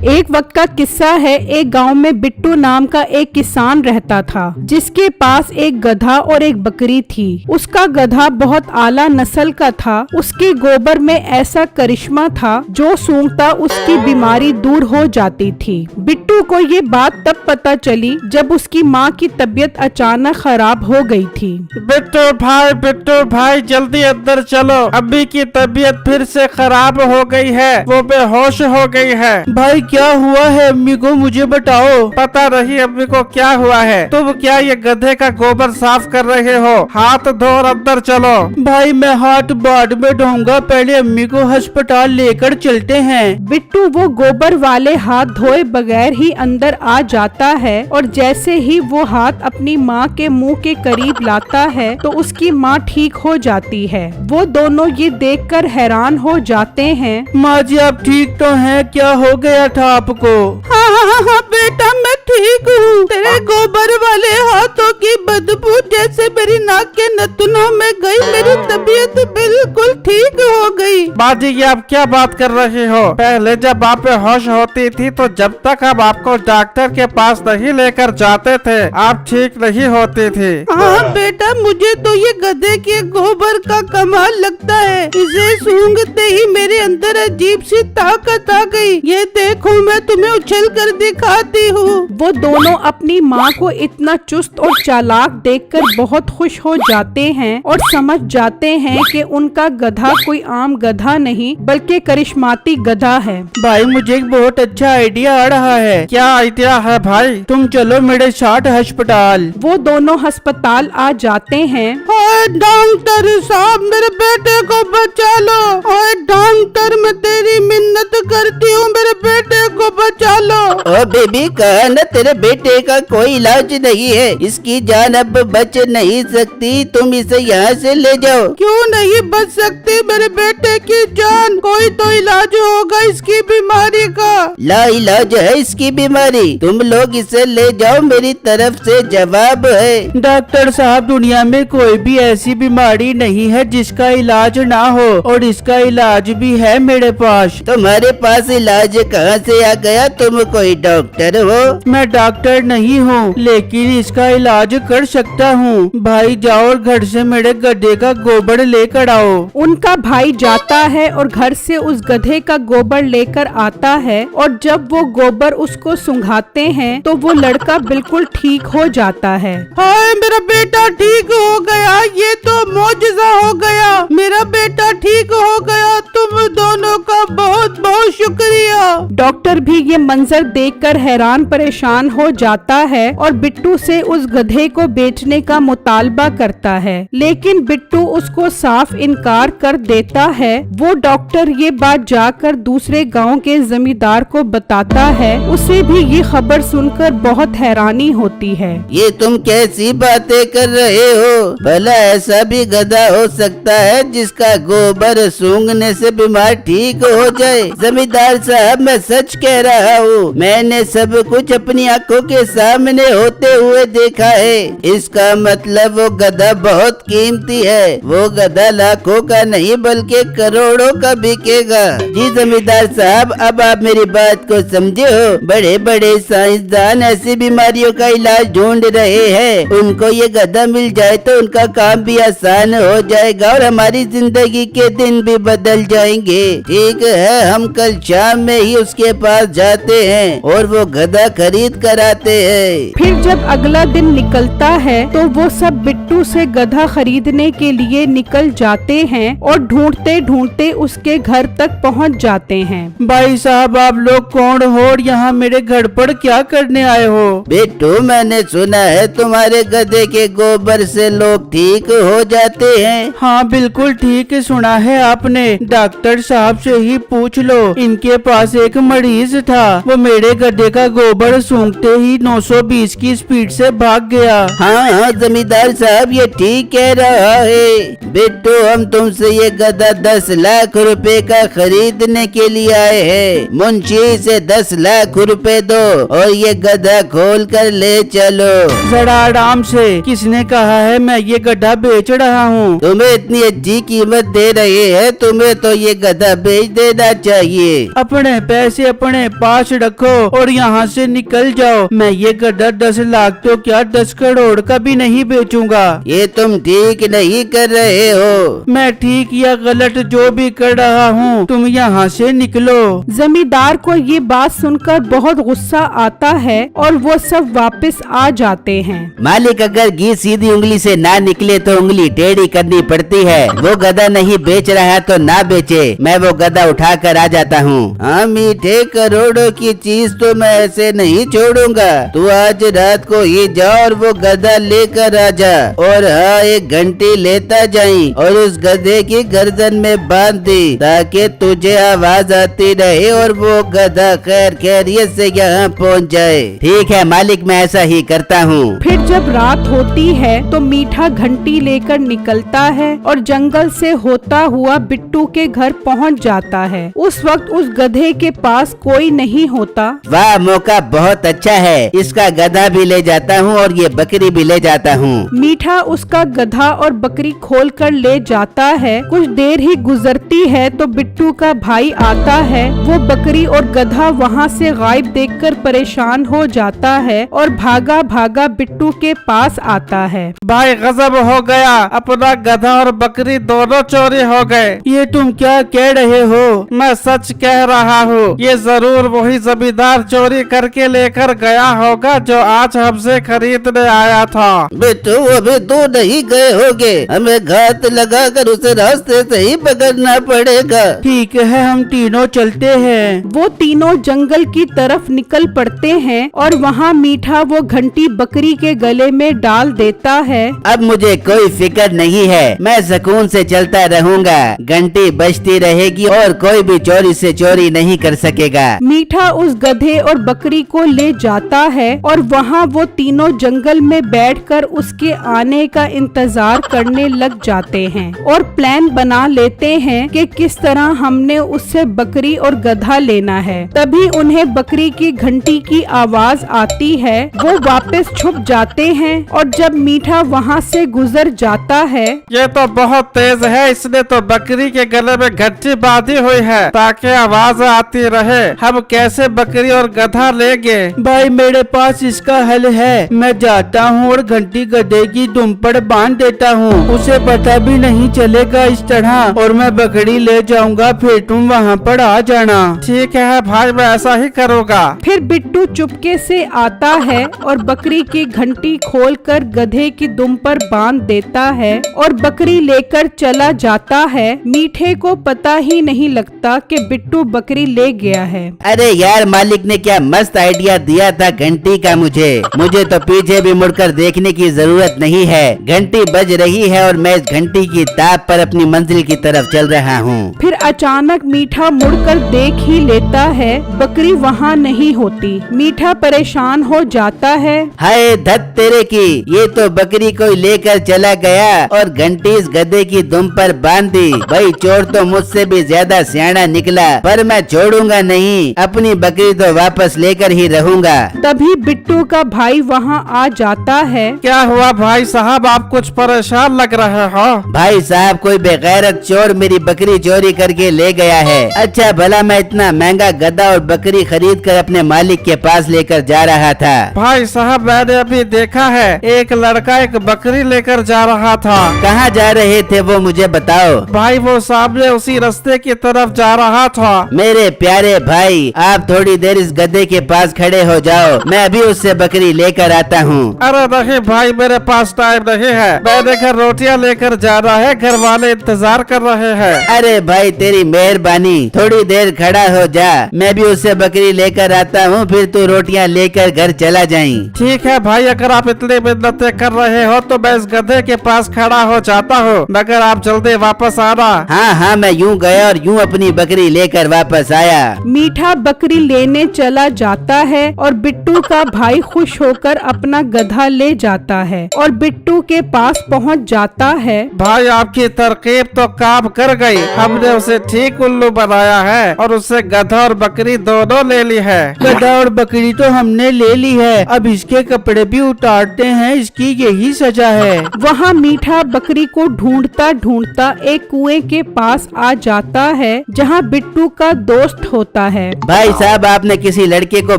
एक वक्त का किस्सा है। एक गांव में बिट्टू नाम का एक किसान रहता था, जिसके पास एक गधा और एक बकरी थी। उसका गधा बहुत आला नस्ल का था। उसके गोबर में ऐसा करिश्मा था, जो सूंघता उसकी बीमारी दूर हो जाती थी। बिट्टू को ये बात तब पता चली जब उसकी माँ की तबीयत अचानक खराब हो गई थी। बिट्टू भाई जल्दी अंदर चलो, अम्मी की तबीयत फिर से खराब हो गई है, वो बेहोश हो गई है। भाई क्या हुआ है अम्मी को, मुझे बताओ। पता नहीं अम्मी को क्या हुआ है। तुम क्या ये गधे का गोबर साफ कर रहे हो? हाथ धो और अंदर चलो। भाई मैं हाथ बाद में धोऊंगा, पहले अम्मी को अस्पताल लेकर चलते हैं। बिट्टू वो गोबर वाले हाथ धोए बगैर ही अंदर आ जाता है और जैसे ही वो हाथ अपनी माँ के मुंह के करीब लाता है तो उसकी माँ ठीक हो जाती है। वो दोनों ये देखकर हैरान हो जाते हैं। माँ जी आप ठीक तो हैं? क्या हो गया था आपको? हाँ बेटा मैं ठीक हूँ। तेरे गोबर वाले हाथों की बदबू जैसे मेरी नाक के नथुनों में गई, मेरी तबीयत बिल्कुल ठीक हो गई। बाजी ये आप क्या बात कर रहे हो? पहले जब आप बेहोश होती थी तो जब तक हम आपको डॉक्टर के पास नहीं लेकर जाते थे आप ठीक नहीं होती थी। हाँ बेटा मुझे तो ये गधे के गोबर का कमाल लगता है। इसे सूंघते ही मेरे अंदर अजीब सी ताकत आ गई। ये देखो मैं तुम्हें उछल कर दिखाती हूँ। वो दोनों अपनी माँ को इतना चुस्त और चालाक देखकर बहुत खुश हो जाते हैं और समझ जाते हैं कि उनका गधा कोई आम गधा नहीं बल्कि करिश्माती गधा है। भाई मुझे एक बहुत अच्छा आइडिया आ रहा है। क्या आइडिया है भाई? तुम चलो मेरे साथ अस्पताल। वो दोनों अस्पताल आ जाते हैं। ओए डॉक्टर साहब मेरे बेटे को बचा लो। ओए डॉक्टर मैं तेरी मिन्नत करती हूँ, मेरे बेटे को बचा लो। ओ बेबी कहा न तेरे बेटे का कोई इलाज नहीं है, इसकी जान अब बच नहीं सकती, तुम इसे यहाँ से ले जाओ। क्यों नहीं बच सकती मेरे बेटे की जान? कोई तो इलाज होगा इसकी बीमारी का। ला इलाज है इसकी बीमारी, तुम लोग इसे ले जाओ, मेरी तरफ से जवाब है। डॉक्टर साहब दुनिया में कोई भी ऐसी बीमारी नहीं है जिसका इलाज ना हो, और इसका इलाज भी है मेरे पास। तुम्हारे पास इलाज कहाँ से आ गया? तुम कोई डॉक्टर हो? मैं डॉक्टर नहीं हूँ लेकिन इसका इलाज कर सकता हूँ। भाई जाओ और घर से मेरे गधे का गोबर लेकर आओ। उनका भाई जाता है और घर से उस गधे का गोबर लेकर आता है और जब वो गोबर उसको सुंघाते हैं तो वो लड़का बिल्कुल ठीक हो जाता है। हाय मेरा बेटा ठीक हो गया, ये तो मौजज़ा हो गया। मेरा बेटा ठीक हो गया, तुम दोनों का बहुत बहुत शुक्रिया। डॉक्टर भी ये मंजर देखकर हैरान परेशान हो जाता है और बिट्टू से उस गधे को बेचने का मुतालबा करता है, लेकिन बिट्टू उसको साफ इनकार कर देता है। वो डॉक्टर ये बात जाकर दूसरे गांव के जमींदार को बताता है। उसे भी ये खबर सुनकर बहुत हैरानी होती है। ये तुम कैसी बातें कर रहे हो? भला ऐसा भी गधा हो सकता है जिसका गोबर सूंघने से बीमार ठीक हो जाए? जमींदार साहब मैं सच कह रहा हूँ, मैंने सब कुछ अपनी आंखों के सामने होते हुए देखा है। इसका मतलब वो गधा बहुत कीमती है, वो गधा लाखों का नहीं बल्कि करोड़ों का बिकेगा। जी जमींदार साहब अब आप मेरी बात को समझे हो। बड़े बड़े साइंसदान ऐसी बीमारियों का इलाज ढूंढ रहे हैं, उनको ये गधा मिल जाए तो उनका काम भी आसान हो जाएगा और हमारी जिंदगी के दिन भी बदल जाएंगे। ठीक है हम कल शाम में ही उसके पास जाते हैं और वो गधा खरीद कर आते हैं। फिर जब अगला दिन निकलता है तो वो सब बिट्टू से गधा खरीदने के लिए निकल जाते हैं और ढूंढते ढूंढते उसके घर तक पहुंच जाते हैं। भाई साहब आप लोग कौन हो और यहाँ मेरे घर पर क्या करने आए हो? बेटू मैंने सुना है तुम्हारे गधे के गोबर से लोग ठीक हो जाते हैं। हाँ बिल्कुल ठीक सुना है आपने, डॉक्टर साहब से ही पूछ लो। इनके पास एक मरीज था, वो मेरे गधे का गोबर सूंघते ही 920 की स्पीड से भाग गया। हाँ जमींदार साहब ये ठीक कह रहा है। बेटू हम तुमसे ये गधा 10 लाख रुपए का खरीदने के लिए आए हैं। मुंशी से 10 लाख रुपए दो और ये गधा खोल कर ले चलो। जरा आराम से, किसने कहा है मैं ये गधा बेच रहा हूँ? तुम्हें इतनी अच्छी कीमत दे रहे हैं, तुम्हें तो ये गधा बेच देना देना चाहिए। अपने पैसे अपने पास रखो और यहाँ से निकल जाओ। मैं ये गधा 10 लाख तो क्या 10 करोड़ का भी नहीं बेचूंगा। ये तुम ठीक नहीं कर रहे हो। मैं ठीक या गलत जो भी कर रहा हूँ, तुम यहाँ से निकलो। जमींदार को ये बात सुनकर बहुत गुस्सा आता है और वो सब वापस आ जाते हैं। मालिक, अगर घी सीधी उंगली से ना निकले तो उंगली टेढ़ी करनी पड़ती है। वो गधा नहीं बेच रहा तो ना बेचे, मैं वो गधा उठा कर आ जाता हूँ। हाँ, मीठे करोड़ों की चीज तो मैं ऐसे नहीं छोड़ूंगा। तू आज रात को ही जा और वो गधा लेकर आ जा, और हाँ, एक घंटी लेता जाई और उस गधे की गर्दन में बांध दी, ताकि तुझे आवाज आती रहे और वो गधा खैर खैरियत से यहाँ पहुँच जाए। ठीक है मालिक, मैं ऐसा ही करता हूँ। फिर जब रात होती है तो मीठा घंटी लेकर निकलता है और जंगल से होता हुआ बिट्टू के घर पहुंच जाता है। उस वक्त उस गधे के पास कोई नहीं होता। वाह, मौका बहुत अच्छा है। इसका गधा भी ले जाता हूँ और ये बकरी भी ले जाता हूँ। मीठा उसका गधा और बकरी खोल कर ले जाता है। कुछ देर ही गुजरती है तो बिट्टू का भाई आता है। वो बकरी और गधा वहाँ से गायब देखकर परेशान हो जाता है और भागा भागा बिट्टू के पास आता है। भाई गजब हो गया, अपना गधा और बकरी दोनों चोरी हो गए। ये तुम क्या कह रहे हो? मैं सच कह रहा हूँ। ये जरूर वही जमींदार चोरी करके लेकर गया होगा जो आज हमसे खरीदने आया था। बिट्टू, अभी तो नहीं गए होगे। हमें घात लगाकर उसे रास्ते से ही पकड़ना पड़ेगा। ठीक है, हम तीनों चलते हैं। वो तीनों जंगल की तरफ निकल पड़ते हैं और वहाँ मीठा वो घंटी बकरी के गले में डाल देता है। अब मुझे कोई फिक्र नहीं है, मैं सुकून से चलता रहूंगा। घंटी बजती रहेगी और कोई भी चोरी से चोरी नहीं कर सकेगा। मीठा उस गधे और बकरी को ले जाता है और वहाँ वो तीनों जंगल में बैठकर उसके आने का इंतजार करने लग जाते हैं और प्लान बना लेते हैं कि किस तरह हमने उससे बकरी और गधा लेना है। तभी उन्हें बकरी की घंटी की आवाज आती है। वो वापस छुप जाते हैं और जब मीठा वहाँ से गुजर जाता है। ये तो बहुत तेज है, इसने तो बकरी के गले में घंटी बांधी हुई है ताकि आवाज आती रहे। हम कैसे बकरी और गधा लेंगे? भाई, मेरे पास इसका हल है। मैं जाता हूँ और घंटी गधे की दुम पर बांध देता हूँ। उसे पता भी नहीं चलेगा इस तरह, और मैं बकरी ले जाऊंगा। फिर तुम वहाँ पर आ जाना। ठीक है भाई, मैं ऐसा ही करूँगा। फिर बिट्टू चुपके से आता है और बकरी की घंटी खोलकर गधे की दुम पर बांध देता है और बकरी लेकर चला जाता है। मीठे को पता ही नहीं लगता कि बिट्टू बकरी ले गया है। अरे यार, मालिक ने क्या मस्त आइडिया दिया था घंटी का। मुझे तो पीछे भी मुड़कर देखने की जरूरत नहीं है। घंटी बज रही है और मैं इस घंटी की ताप पर अपनी मंजिल की तरफ चल रहा हूँ। फिर अचानक मीठा मुड़कर देख ही लेता है, बकरी वहाँ नहीं होती। मीठा परेशान हो जाता है। हाय धत तेरे की, ये तो बकरी कोई लेकर चला गया और घंटी इस गधे की दुम पर बांध दी। भाई, चोर तो मुझसे भी ज्यादा सियाना निकला, पर मैं छोड़ूंगा नहीं। अपनी बकरी तो वापस लेकर ही रहूंगा। तभी बिट्टू का भाई वहाँ आ जाता है। क्या हुआ भाई साहब, आप कुछ परेशान लग रहे हो? भाई साहब, कोई बेगैरत चोर मेरी बकरी चोरी करके ले गया है। अच्छा भला मैं इतना महंगा गधा और बकरी खरीद कर अपने मालिक के पास लेकर जा रहा था। भाई साहब, मैंने अभी देखा है एक लड़का एक बकरी लेकर जा रहा था। कहाँ जा रहे थे वो, मुझे बताओ। भाई वो सामने उसी रास्ते की तरफ जा रहा था। मेरे प्यारे भाई, आप थोड़ी देर इस गधे के पास खड़े हो जाओ, मैं अभी उससे बकरी लेकर आता हूँ। अरे नहीं भाई, मेरे पास टाइम नहीं है। मैंने घर रोटियां लेकर जाना है, घर वाले इंतजार कर रहे हैं। अरे भाई, तेरी मेहरबानी, थोड़ी देर खड़ा हो जा, मैं भी उससे बकरी लेकर आता हूँ, फिर तू रोटियां लेकर घर चला जाई। ठीक है भाई, अगर आप इतनी मिन्नतें कर रहे हो तो मैं इस गधे के पास खड़ा हो जाता हूँ, मगर आप जल्दी वापस आना। हाँ हाँ, मैं यूँ गया और यूँ अपनी बकरी लेकर वापस आया। मीठा बकरी लेने चला जाता है और बिट्टू का भाई खुश होकर अपना गधा ले जाता है और बिट्टू के पास पहुंच जाता है। भाई, आपकी तरकीब तो काम कर गई। हमने उसे ठीक उल्लू बनाया है और उससे गधा और बकरी दोनों ले ली है। गधा और बकरी तो हमने ले ली है, अब इसके कपड़े भी उतारते हैं। इसकी यही सजा है। वहाँ मीठा बकरी को ढूंढता ढूंढता एक कुएं के पास आ जाता है जहाँ बिट्टू का दोस्त होता है। भाई साहब, आपने किसी लड़के को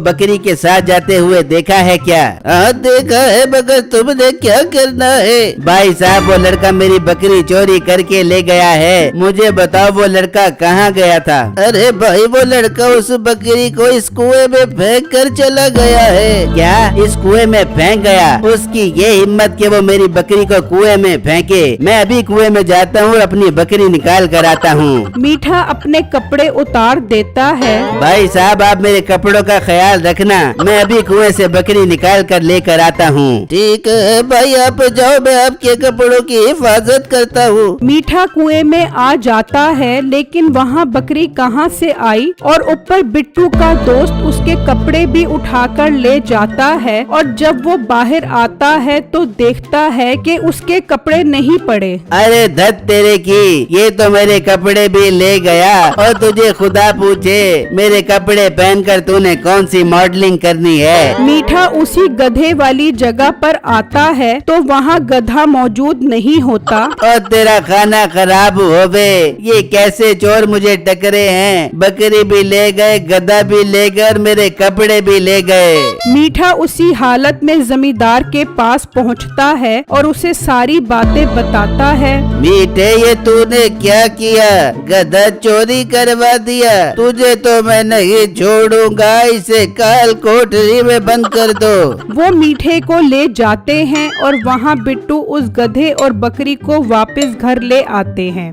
बकरी के साथ जाते हुए देखा है क्या? हाँ देखा है, मगर तुमने क्या करना है? भाई साहब, वो लड़का मेरी बकरी चोरी करके ले गया है। मुझे बताओ वो लड़का कहाँ गया था? अरे भाई, वो लड़का उस बकरी को इस कुएं में फेंक कर चला गया है। क्या इस कुएं में फेंक गया? उसकी ये हिम्मत कि वो मेरी बकरी को कुएं में फेंके। मैं अभी कुएं में जाता हूँ, अपनी बकरी निकाल कर आता हूँ। मीठा अपने कपड़े उतार देता है। भाई साहब, आप मेरे कपड़ों का ख्याल रखना, मैं अभी कुएं से बकरी निकाल कर लेकर आता हूँ। ठीक है भाई, आप जाओ, मैं आपके कपड़ों की हिफाजत करता हूँ। मीठा कुएं में आ जाता है, लेकिन वहाँ बकरी कहाँ से आई और ऊपर बिट्टू का दोस्त उसके कपड़े भी उठाकर ले जाता है। और जब वो बाहर आता है तो देखता है कि उसके कपड़े नहीं पड़े। अरे धत तेरे की, ये तो मेरे कपड़े भी ले गया। और तुझे खुदा पूछे, मेरे कपड़े पहनकर तूने कौन सी मॉडलिंग करनी है? मीठा उसी गधे वाली जगह पर आता है तो वहाँ गधा मौजूद नहीं होता। और तेरा खाना खराब हो गए, ये कैसे चोर मुझे टकरे हैं? बकरी भी ले गए, गधा भी ले गए, और मेरे कपड़े भी ले गए। मीठा उसी हालत में जमींदार के पास पहुंचता है और उसे सारी बातें बताता है। मीठे, ये तूने क्या किया? गधा चोरी करवा दिया। तुझे तो मैं नहीं छोड़ूंगा, इसे काल कोठरी में बंद कर दो। वो मीठे को ले जाते हैं और वहाँ बिट्टू उस गधे और बकरी को वापस घर ले आते हैं।